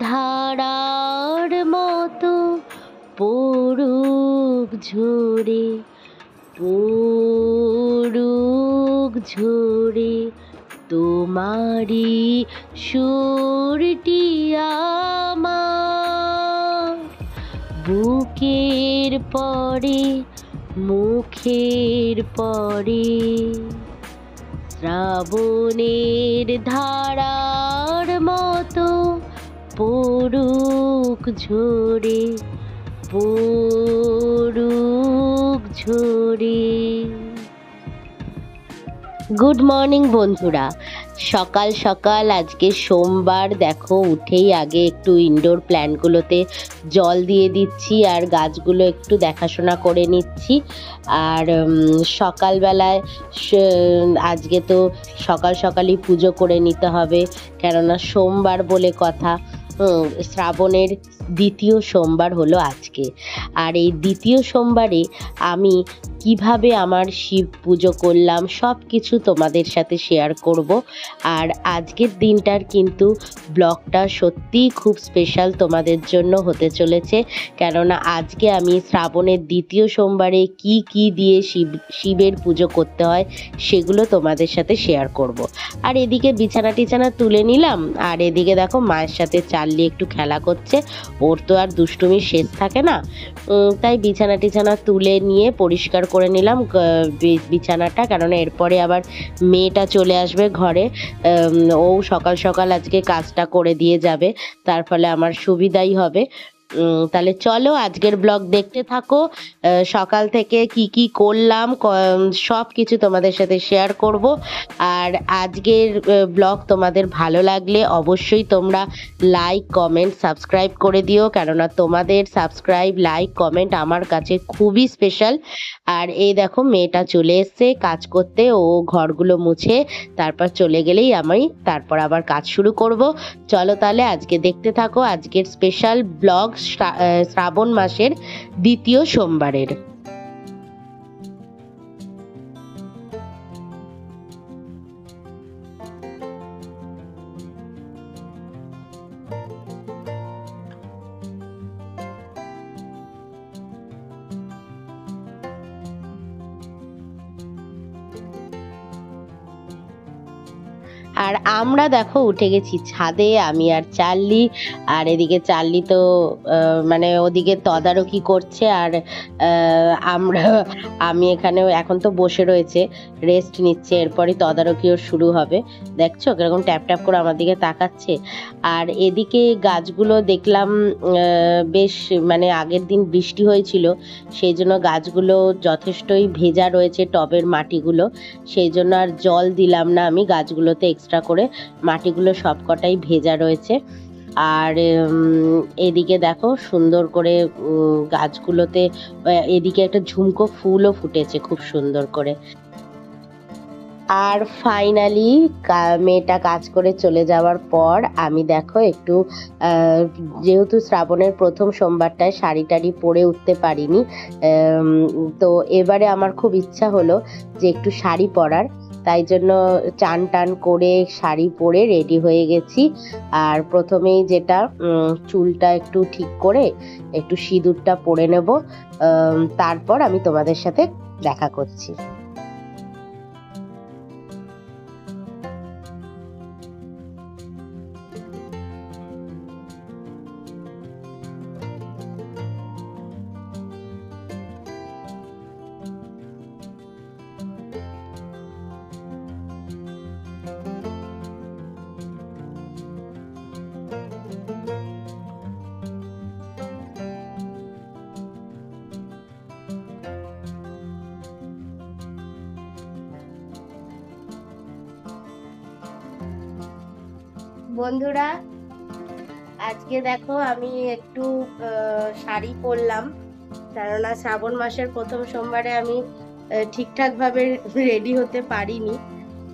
ধারার মতো পড়ুক ঝরে, পড়ুক ঝরে তোমারি সুরটি আমার বুকের পরে, মুখের পরে। শ্রাবণের ধারার মতো পড়ুক ঝরে, পড়ুক ঝরে। গুড মর্নিং বন্ধুরা, সকাল সকাল আজকে সোমবার। দেখো উঠেই আগে একটু ইনডোর প্ল্যান্টগুলোতে জল দিয়ে দিচ্ছি আর গাছগুলো একটু দেখাশোনা করে নিচ্ছি। আর সকালবেলায় আজকে তো সকাল সকালই পুজো করে নিতে হবে, কেননা সোমবার বলে কথা। শ্রাবণের দ্বিতীয় সোমবার হলো আজকে। আর এই দ্বিতীয় সোমবারে আমি কিভাবে আমার শিব পুজো করলাম সব কিছু তোমাদের সাথে শেয়ার করব। আর আজকের দিনটার কিন্তু ব্লগটা সত্যিই খুব স্পেশাল তোমাদের জন্য হতে চলেছে, কেননা আজকে আমি শ্রাবণের দ্বিতীয় সোমবারে কি কি দিয়ে শিবের পুজো করতে হয় সেগুলো তোমাদের সাথে শেয়ার করব। আর এদিকে বিছানা টিছানা তুলে নিলাম, আর এদিকে দেখো মায়ের সাথে চার্লি একটু খেলা করছে। ওর তো আর দুষ্টুমির শেষ থাকে না, তাই বিছানা টিছানা তুলে নিয়ে পরিষ্কার করে নিলাম বিছানাটা, কেননা এরপরে আবার মেয়েটা চলে আসবে ঘরে। ও সকাল সকাল আজকে কাজটা করে দিয়ে যাবে, তার ফলে আমার সুবিধাই হবে। তাহলে চলো আজকের ব্লগ দেখতে থাকো। সকাল থেকে কি কি করলাম সব কিছু তোমাদের সাথে শেয়ার করব। আর আজকের ব্লগ তোমাদের ভালো লাগলে অবশ্যই তোমরা লাইক, কমেন্ট, সাবস্ক্রাইব করে দিও, কেননা তোমাদের সাবস্ক্রাইব, লাইক, কমেন্ট আমার কাছে খুবই স্পেশাল। আর এই দেখো মেয়েটা চলে এসছে কাজ করতে, ও ঘরগুলো মুছে তারপর চলে গেলেই আমি তারপর আবার কাজ শুরু করব। চলো তাহলে আজকে দেখতে থাকো আজকের স্পেশাল ব্লগ শ্রাবণ মাসের দ্বিতীয় সোমবারের। আর আমরা দেখো উঠে গেছি ছাদে, আমি আর চার্লি। আর এদিকে চার্লি তো মানে ওদিকে তদারকি করছে, আর আমি এখানে এখন তো বসে রয়েছে, রেস্ট নিচ্ছে। এরপরই তদারকিও শুরু হবে। দেখছো কিরকম ট্যাপ ট্যাপ করে আমার দিকে তাকাচ্ছে। আর এদিকে গাছগুলো দেখলাম বেশ মানে আগের দিন বৃষ্টি হয়েছিল, সেই জন্য গাছগুলো যথেষ্টই ভেজা রয়েছে, টবের মাটিগুলো। সেই জন্য আর জল দিলাম না আমি গাছগুলোতে এক্সট্রা করে, মাটিগুলো সবকটাই ভেজা রয়েছে। আর এদিকে দেখো সুন্দর করে গাছগুলোতে এদিকে একটা ঝুমকো ফুলও ফুটেছে খুব সুন্দর করে। আর ফাইনালি মেয়েটা কাজ করে চলে যাওয়ার পর আমি দেখো একটু যেহেতু শ্রাবণের প্রথম সোমবারটায় শাড়ি টাড়ি পরে উঠতে পারিনি, তো এবারে আমার খুব ইচ্ছা হলো যে একটু শাড়ি পরার। তাই জন্য চান টান করে শাড়ি পরে রেডি হয়ে গেছি। আর প্রথমেই যেটা চুলটা একটু ঠিক করে একটু সিঁদুরটা পরে নেব, তারপর আমি তোমাদের সাথে দেখা করছি। বন্ধুরা আজকে দেখো আমি একটু শাড়ি পরলাম, কেননা শ্রাবণ মাসের প্রথম সোমবারে আমি ঠিকঠাকভাবে রেডি হতে পারিনি।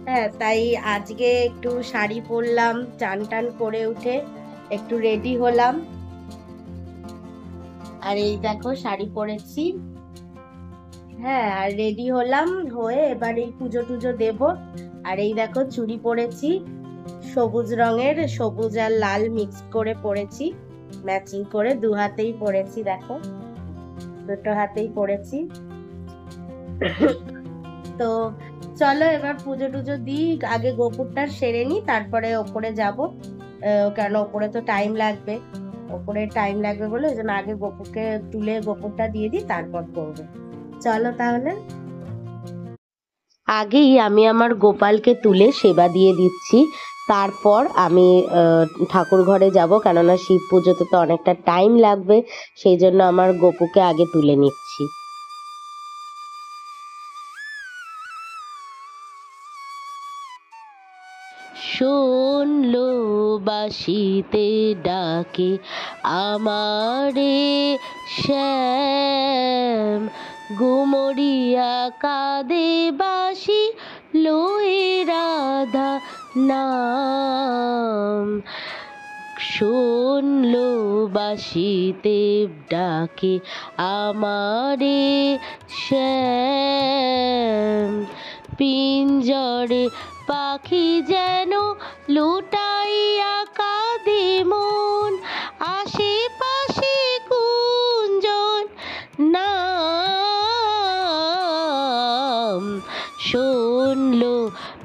হ্যাঁ, তাই আজকে একটু শাড়ি পরলাম, চান টান করে উঠে একটু রেডি হলাম। আর এই দেখো শাড়ি পরেছি, হ্যাঁ, আর রেডি হলাম হয়ে এবার এই পুজো টুজো দেব। আর এই দেখো চুড়ি পরেছি, সবুজ রঙের, সবুজ আর লাল মিক্স করে পরেছি, ম্যাচিং করে দু হাতেই পরেছি, দেখো দুটো হাতেই পরেছি। তো চলো এবার পুজো টুজো দিই, আগে গোপুরটা সেরে নি, তারপরে ওপরে যাব, কেন ওপরে তো টাইম লাগবে, ওপরে টাইম লাগবে বলে ওই জন্য আগে গোপুরকে তুলে গোপুরটা দিয়ে দিই, তারপর করবো। চলো তাহলে আগেই আমি আমার গোপালকে তুলে সেবা দিয়ে দিচ্ছি, তারপর আমি ঠাকুর ঘরে যাব, কেননা শিব পুজোতে তো অনেকটা টাইম লাগবে, সেই জন্য আমার গোপুকে আগে তুলে নিচ্ছি। শুনলো বাঁশিতে ডাকে আমারে শ্যাম, গুমরিয়া কাঁদে বাঁশি লয়ে রাধা নাম। শুনলো বাঁশিতে ডাকে আমারে শ্যাম, পিঞ্জরে পাখি যেন লুটাইয়া কাঁদে মন, আশেপাশে কুঞ্জন নাম। শুনলো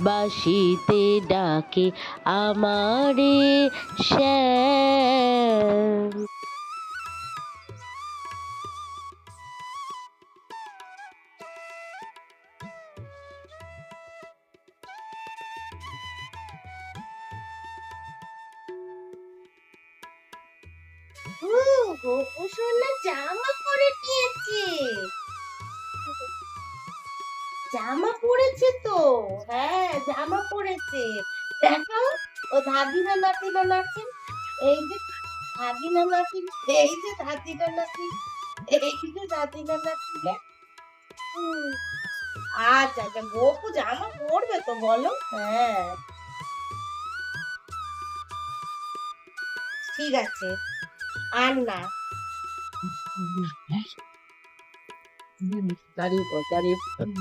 বাঁশিতে ডাকে আমারে শ্যাম। গোপু সোনা জামা পরে নিয়েছে, জামা পরেছে তো, হ্যাঁ জামা পরেছে, দেখো ও ধাদিনা নাতিনা নাচে, এই যে ধাদিনা নাতি, এই যে ধাদিনা নাতি, এই যে ধাদিনা নাতি। আচ্ছা আচ্ছা, গোপু জামা পরবে তো বলো, হ্যাঁ ঠিক আছে, আর না দাঁড়িয়ে পড়, দাঁড়িয়ে পড়।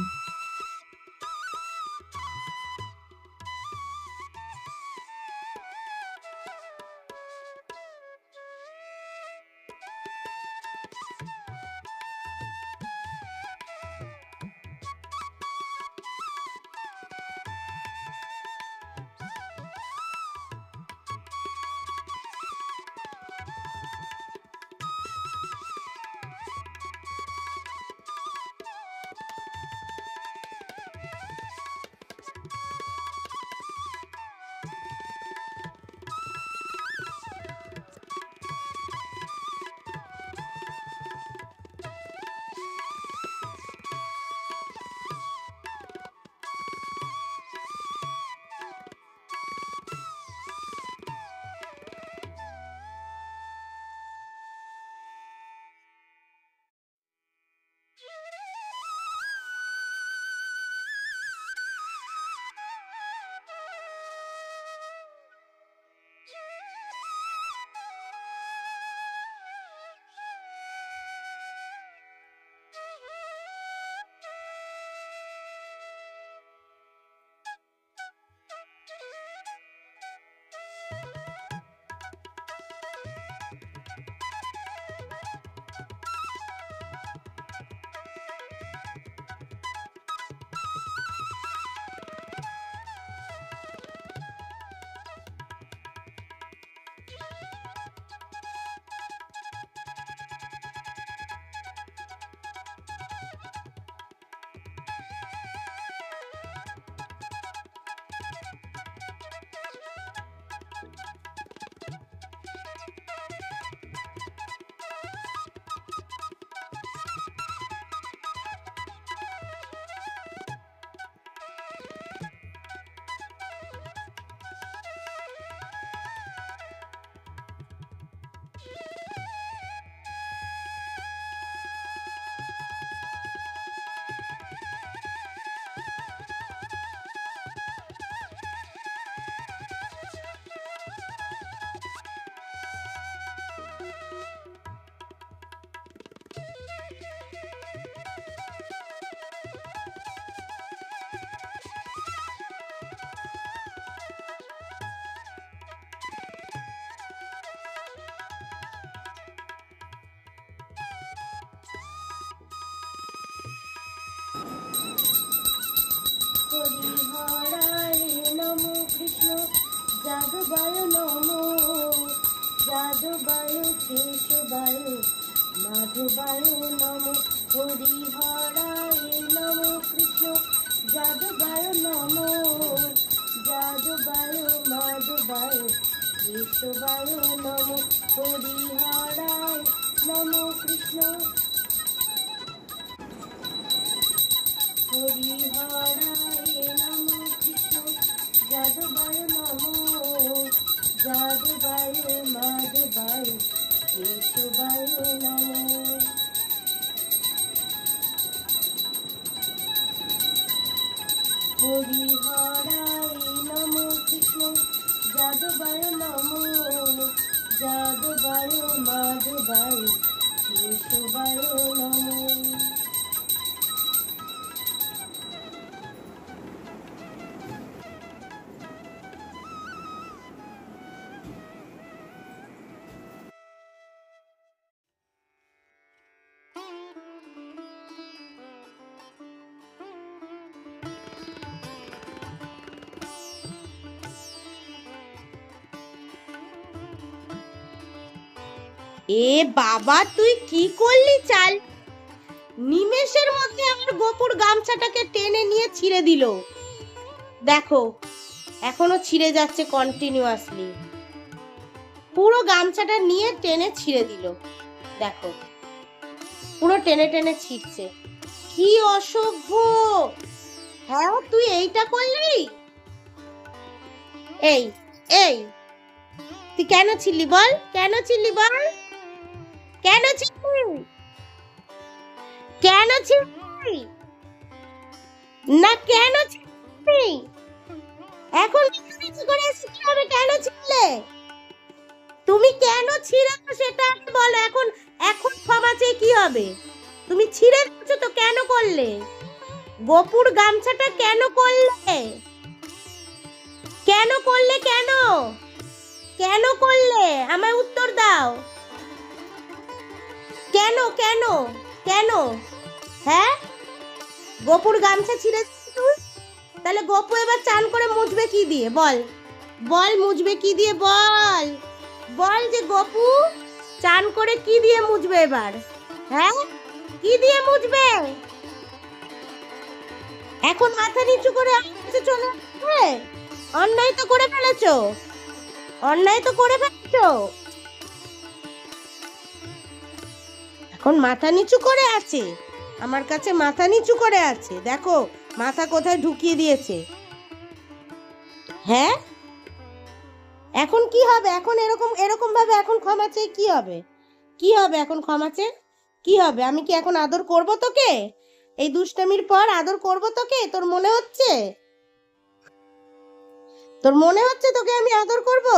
যাদবায় নমো, যাদবায় কেশবায় মাধবায় নমো, হরিহরায় নমো কৃষ্ণ যাদবায় নমো, যাদবায় মাধবায় কেশবায় নমো, হরিহরায় নমো কৃষ্ণ হরিহরায় নমো কৃষ্ণ যাদবায় নমো, যাদবায় মাধবায় কেশবায় নমো। হরিহরায় নমো কৃষ্ণ যাদবায় নমো, যাদবায় মাধবায় কেশবায় নমো। এ বাবা, তুই কি করলি চাল? নিমেষের মধ্যে আমার গোপুর গামছাটাকে টেনে নিয়ে ছিঁড়ে দিল। দেখো এখনো ছিঁড়ে যাচ্ছে কন্টিনিউয়াসলি। পুরো গামছাটা নিয়ে টেনে ছিঁড়ে দিল। দেখো পুরো টেনে টেনে ছিঁড়ছে। কি অসভ্য! হ্যাঁ তুই এইটা করলি? এই এই তুই কেন ছিলি বল? কেন ছিলি বল? কেন ছিলি? কেন ছিলি না? কেন ছিলি? এখন কিছু করে এসে কি হবে? কেন ছিললে? তুমি কেন ছিঁড়েছো সেটা আগে বলো। এখন এখন ক্ষমা চেয়ে কি হবে? তুমি ছিঁড়ে দিয়েছো তো কেন করলে? গোপুর গামছাটা কেন করলে? কেন করলে? কেন কেন করলে? আমায় উত্তর দাও। কেন কেন কেন? হ্যাঁ, গোপুর গামছা ছিঁড়ে তুই? তাহলে গোপু এবার চান করে মুছবে কি দিয়ে? বল বল, মুছবে কি দিয়ে? বল বল যে গোপু চান করে কি দিয়ে মুছবে এবার? হ্যাঁ, কি দিয়ে মুছবে? এখন মাথা নিচু করে আসছে চলে আসবে? অন্যায় তো করে ফেলেছো, অন্যায় তো করে ফেলেছো। এখন মাথা নিচু করে আছে, আমার কাছে মাথা নিচু করে আছে। দেখো মাথা কোথায় ঢুকিয়ে দিয়েছে। হ্যাঁ, এখন কি হবে? এখন এরকম এরকম ভাবে এখন ক্ষমা চেয়ে কি হবে? কি হবে এখন ক্ষমা চেয়ে? কি হবে? আমি কি এখন আদর করব তোকে? এই দুষ্টামির পর আদর করব তোকে? তোর মনে হচ্ছে? তোর মনে হচ্ছে তোকে আমি আদর করব?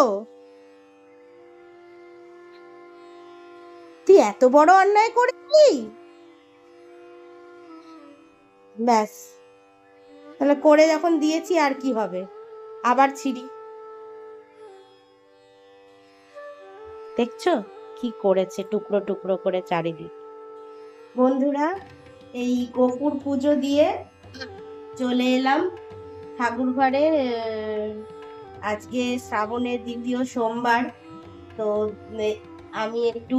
তুই এত বড় অন্যায় করলি? ব্যাস, তাহলে করে যখন দিয়েছি আর কি হবে? আবার ছিড়ি। দেখছো কি করেছে, টুকরো টুকরো করে চারিদিক। বন্ধুরা, এই গোপুর পুজো দিয়ে চলে এলাম ঠাকুর ঘরে। আজকে শ্রাবণের দ্বিতীয় সোমবার, তো আমি একটু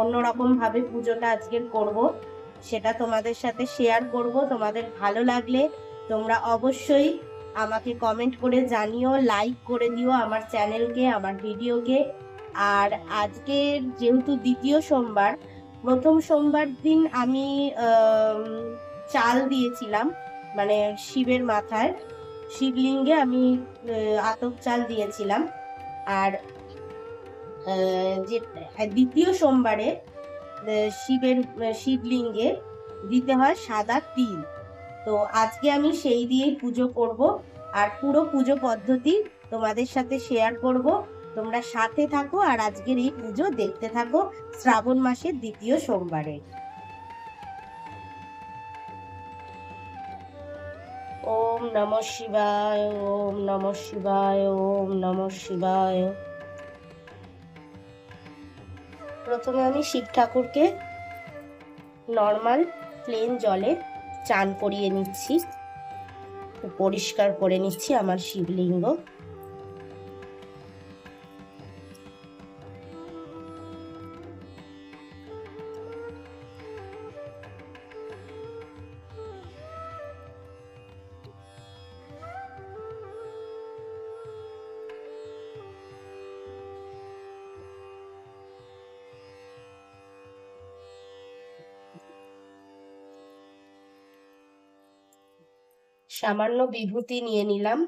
অন্যরকম ভাবে পুজোটা আজকে করব, সেটা তোমাদের সাথে শেয়ার করব। তোমাদের ভালো লাগলে তোমরা অবশ্যই আমাকে কমেন্ট করে জানিও, লাইক করে দিও আমার চ্যানেলকে, আমার ভিডিওকে। আর আজকের যেহেতু দ্বিতীয় সোমবার, প্রথম সোমবার দিন আমি চাল দিয়েছিলাম, মানে শিবের মাথায়, শিবলিঙ্গে আমি আতপ চাল দিয়েছিলাম। আর যে দ্বিতীয় সোমবারে শিবলিঙ্গে দিতে হয় সাদা তিল। তো আজকে আমি সেই দিয়েই পুজো করব, আর পুরো পুজো পদ্ধতি তোমাদের সাথে শেয়ার করব। তোমরা সাথে থাকো আর আজকের এই পুজো দেখতে থাকো শ্রাবণ মাসের দ্বিতীয় সোমবারে। ওম নমঃ শিবায়, ওম নমঃ শিবায়, ওম নমঃ শিবায়। প্রথমে আমি শিব ঠাকুরকে নর্মাল প্লেন জলে চান করিয়ে নিচ্ছি, পরিষ্কার করে নিচ্ছি আমার শিবলিঙ্গ। সামান্য বিভূতি নিয়ে নিলাম।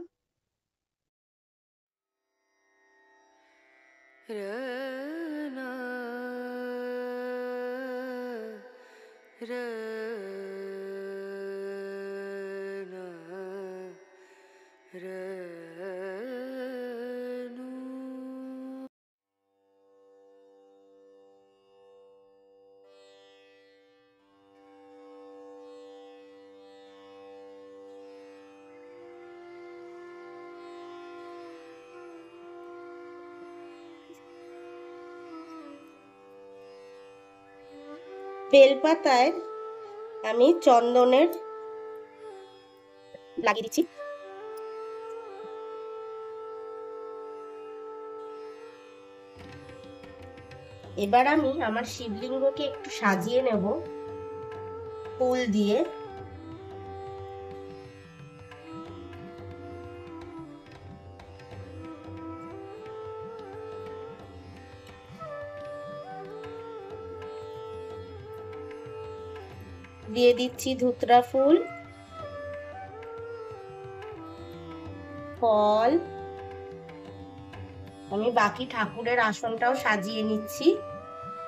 বেলপাতায় আমি চন্দনের লাগিয়ে দিচ্ছি। এবার আমি আমার শিবলিঙ্গকে একটু সাজিয়ে নেব ফুল দিয়ে। দিয়ে দিচ্ছি ধুতরা ফুল, ফল। আমি বাকি ঠাকুরের আসনটাও সাজিয়ে নিচ্ছি।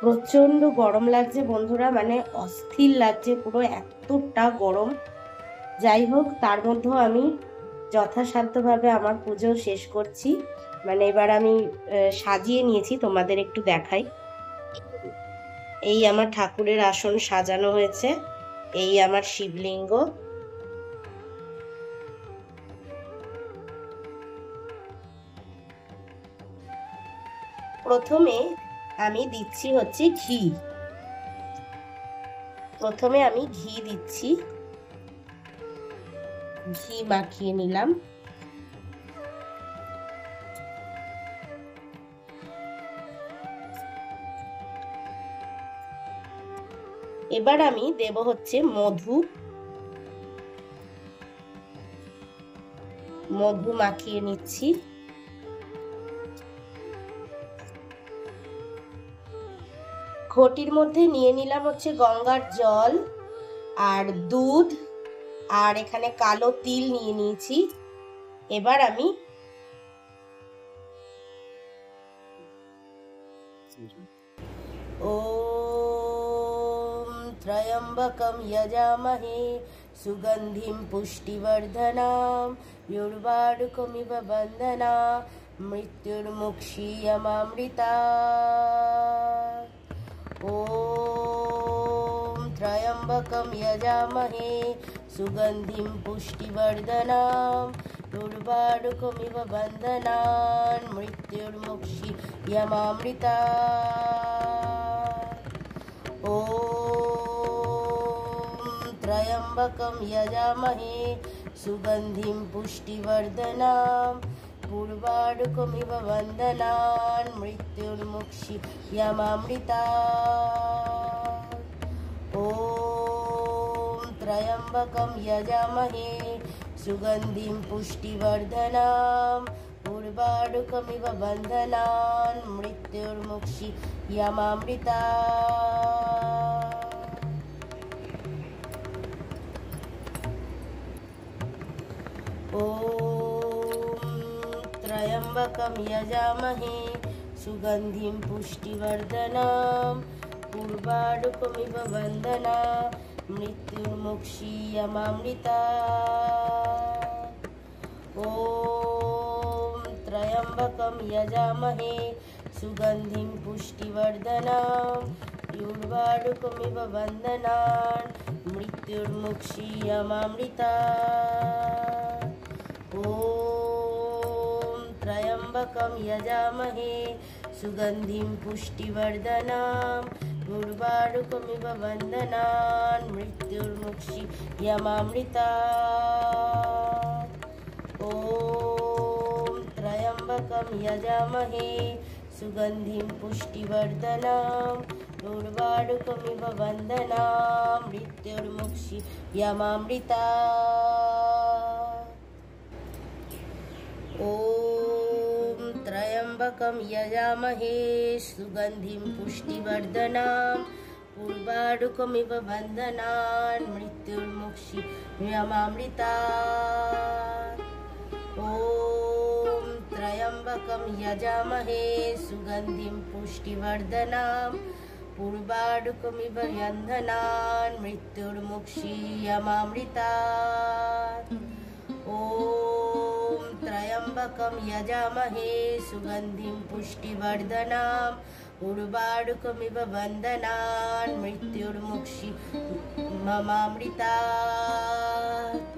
প্রচন্ড গরম লাগছে বন্ধুরা, মানে অস্থির লাগছে পুরো, এতটা গরম। যাই হোক, তার মধ্যেও আমি যথাসাধ্যভাবে আমার পুজো শেষ করছি। মানে এবার আমি সাজিয়ে নিয়েছি, তোমাদের একটু দেখাই। এই আমার ঠাকুরের আসন সাজানো হয়েছে, এই আমার শিবলিঙ্গ। প্রথমে আমি দিচ্ছি হচ্ছে ঘি। প্রথমে আমি ঘি দিচ্ছি, ঘি মাখিয়ে নিলাম। এবার আমি দেব হচ্ছে মধু। মধু মাখিয়ে নিচ্ছি। ঘটির মধ্যে নিয়ে নিলাম হচ্ছে গঙ্গার জল আর দুধ, আর এখানে কালো তিল নিয়ে নিয়েছি। এবার আমি ওম ত্রয়ম্বকম যজামহে সুগন্ধিম পুষ্টিবর্ধনাম উর্বারুকমিব বন্দনা মৃত্যুর্মুক্ষীয়মামৃতাৎ। ওম ত্রয়ম্বকম যজামহে সুগন্ধিম পুষ্টিবর্ধনাম উর্বারুকমিব বন্দনান মৃত্যুর্মুক্ষীয়মামৃতাৎ। ওম ত্রয়ম্বকম যজামহে সুগন্ধিম পুষ্টিবর্ধনাম উর্বারুকমিব বন্দনান মৃত্যুর্মুক্ষীয়মামৃতাৎ। ওম ত্রয়ম্বকম যজামহে সুগন্ধিম পুষ্টিবর্ধনাম উর্বারুকমিব বন্দনান মৃত্যুর্মুক্ষীয়মামৃতাৎ। ওম ত্রয়ম্বকম যজামহে সুগন্ধিম পুষ্টিবর্ধনাম উর্বারুকমিব বন্দনান মৃত্যুর্মুক্ষীয়মামৃতাৎ। ওম ত্রয়ম্বকম যজামহে সুগন্ধিম পুষ্টিবর্ধনাম উর্বারুকমিব বন্দনান মৃত্যুর্মুক্ষীয়মামৃতাৎ। ওম ত্রয়ম্বকম যজামহে সুগন্ধিম পুষ্টিবর্ধনাম উর্বারুকমিব বন্দনান মৃত্যুর্মুক্ষীয়মামৃতাৎ। ওম ত্রয়ম্বকম যজামহে সুগন্ধিম পুষ্টিবর্ধনাম উর্বারুকমিব বন্দনান মৃত্যুর্মুক্ষীয়মামৃতাৎ। ওম ত্রয়ম্বকম যজামহে সুগন্ধিম পুষ্টিবর্ধনাম पूर्वारुकमिव बन्धनान् मृत्युर्मुक्षीयमामृतात्। ॐ त्र्यम्बकं यजामहे सुगन्धिं पुष्टिवर्धनम् पूर्वारुकमिव बन्धनान् मृत्युर्मुक्षीयमामृतात्। ॐ त्र्यम्बकं यजामहे सुगन्धिं पुष्टिवर्धनम् पूर्वारुकमिव बन्धनान् मृत्युर्मुक्षीयमामृतात्।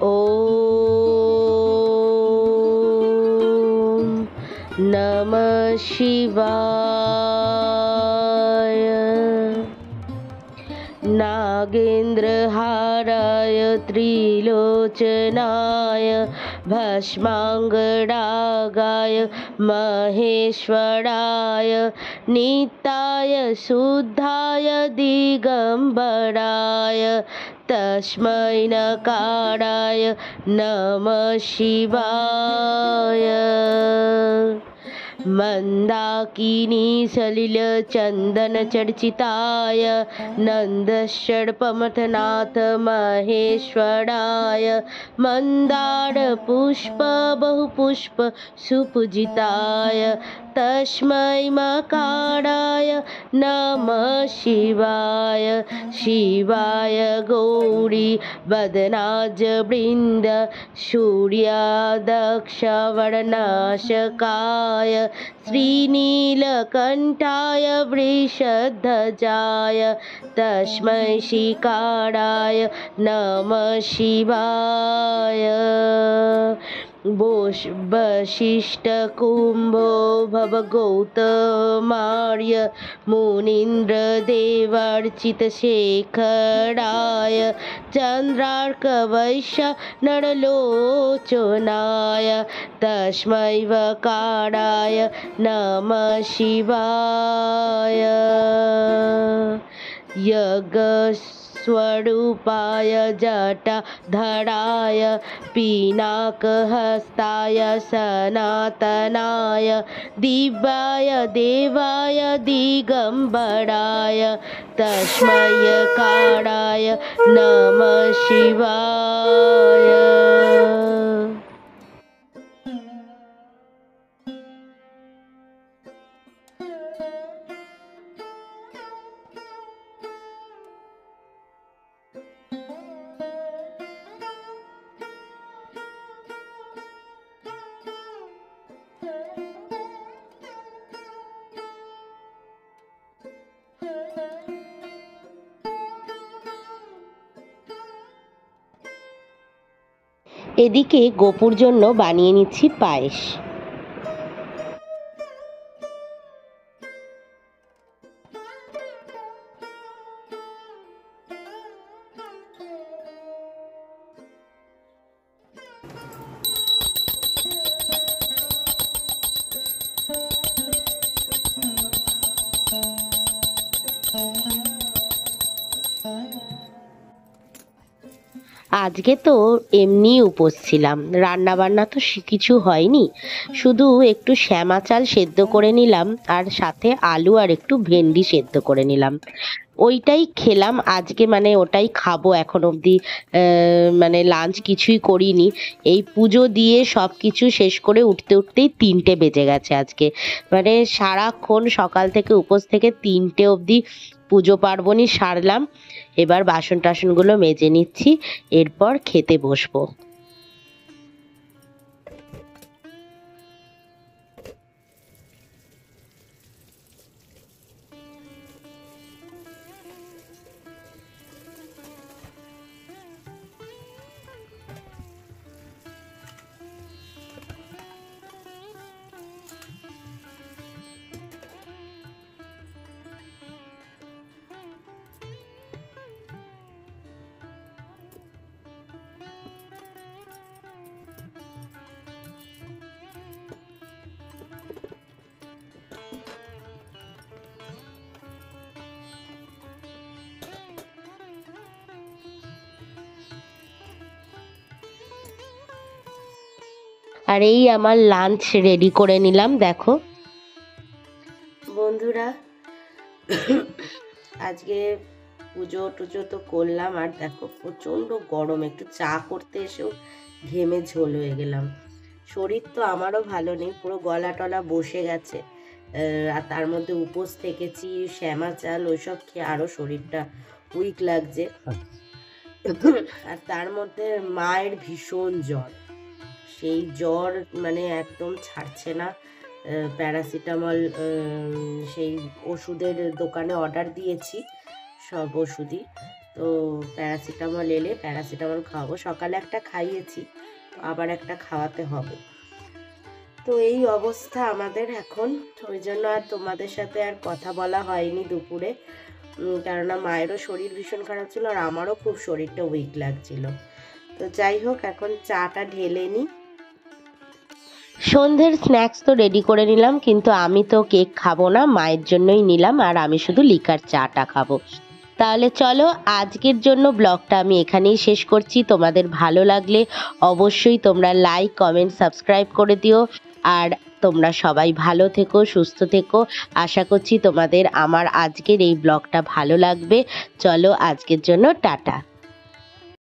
ॐ नमः शिवाय। नागेन्द्रहाराय त्रिलोचनाय भस्माङ्गरागाय महेश्वराय नित्याय शुद्धाय दिगम्बराय तस्मै नकाराय नमः शिवाय। मन्दाकिनी सलिलचन्दनचर्चिताय नन्दशर्पमथनाथ महेश्वराय मन्दारपुष्प बहुपुष्प सुपूजिताय तस्मै मकाराय नमः शिवाय। शिवाय गौरी वदनाजवृन्द सूर्यादक्षवर्णाशकाय श्रीनीलकण्ठाय वृषध्वजाय तस्मै शिकाराय नमः शिवाय। वसिष्ठकुम्भो भवगौतमार्य मुनीन्द्रदेवार्चितशेखराय चन्द्रार्कवैश्य नरलोचनाय तस्मै वकाराय नमः शिवाय। स्वरूपाय जटाधराय पिनाकहस्ताय सनातनाय दिव्याय देवाय दिगम्बराय तस्मै यकाराय नमः शिवाय। এদিকে গোপুর জন্য বানিয়ে নিচ্ছি পায়েস। আজকে তো এমনি উপোস ছিলাম, রান্না বান্না তো কিছু হয়নি, শুধু একটু শ্যামা চাল সেদ্ধ করে নিলাম আর সাথে আলু আর একটু ভেন্ডি সেদ্ধ করে নিলাম। ওইটাই খেলাম আজকে, মানে ওটাই খাবো এখন অবধি। মানে লাঞ্চ কিছুই করিনি। এই পুজো দিয়ে সব কিছু শেষ করে উঠতে উঠতেই 3টে বেজে গেছে আজকে। মানে সারাক্ষণ সকাল থেকে উপোস থেকে 3টে অবধি পুজো পার্বণই সারলাম। এবার বাসন টাসনগুলো মেজে নিচ্ছি, এরপর খেতে বসবো। আর এই আমার লাঞ্চ রেডি করে নিলাম, দেখো বন্ধুরা। আজকে পুজো টুজো তো করলাম, আর দেখো প্রচণ্ড গরম, একটু চা করতে এসেও ঘেমে ঝোল হয়ে গেলাম। শরীর তো আমারও ভালো নেই, পুরো গলা টলা বসে গেছে। আর তার মধ্যে উপোস থেকেছি, শ্যামা চাল ওইসব খেয়ে আরও শরীরটা উইক লাগছে। আর তার মধ্যে মায়ের ভীষণ জ্বর, সেই জ্বর মানে একদম ছাড়ছে না। প্যারাসিটামল সেই ওষুধের দোকানে অর্ডার দিয়েছি, সব ওষুধই। তো প্যারাসিটামল এলে প্যারাসিটামল খাওয়াবো, সকালে একটা খাইয়েছি, আবার একটা খাওয়াতে হবে। তো এই অবস্থা আমাদের এখন, ওই জন্য আর তোমাদের সাথে আর কথা বলা হয়নি দুপুরে, কেননা মায়েরও শরীর ভীষণ খারাপ ছিল আর আমারও খুব শরীরটা উইক লাগছিল। তো যাই হোক, এখন চাটা ঢেলে নিই। সন্ধ্যের স্ন্যাক্স তো রেডি করে নিলাম, কিন্তু আমি তো কেক খাবো না, মায়ের জন্যই নিলাম, আর আমি শুধু লিকার চাটা খাবো। তাহলে চলো, আজকের জন্য ব্লগটা আমি এখানেই শেষ করছি। তোমাদের ভালো লাগলে অবশ্যই তোমরা লাইক কমেন্ট সাবস্ক্রাইব করে দিও। আর তোমরা সবাই ভালো থেকো, সুস্থ থেকো। আশা করছি তোমাদের আমার আজকের এই ব্লগটা ভালো লাগবে। চলো, আজকের জন্য টাটা।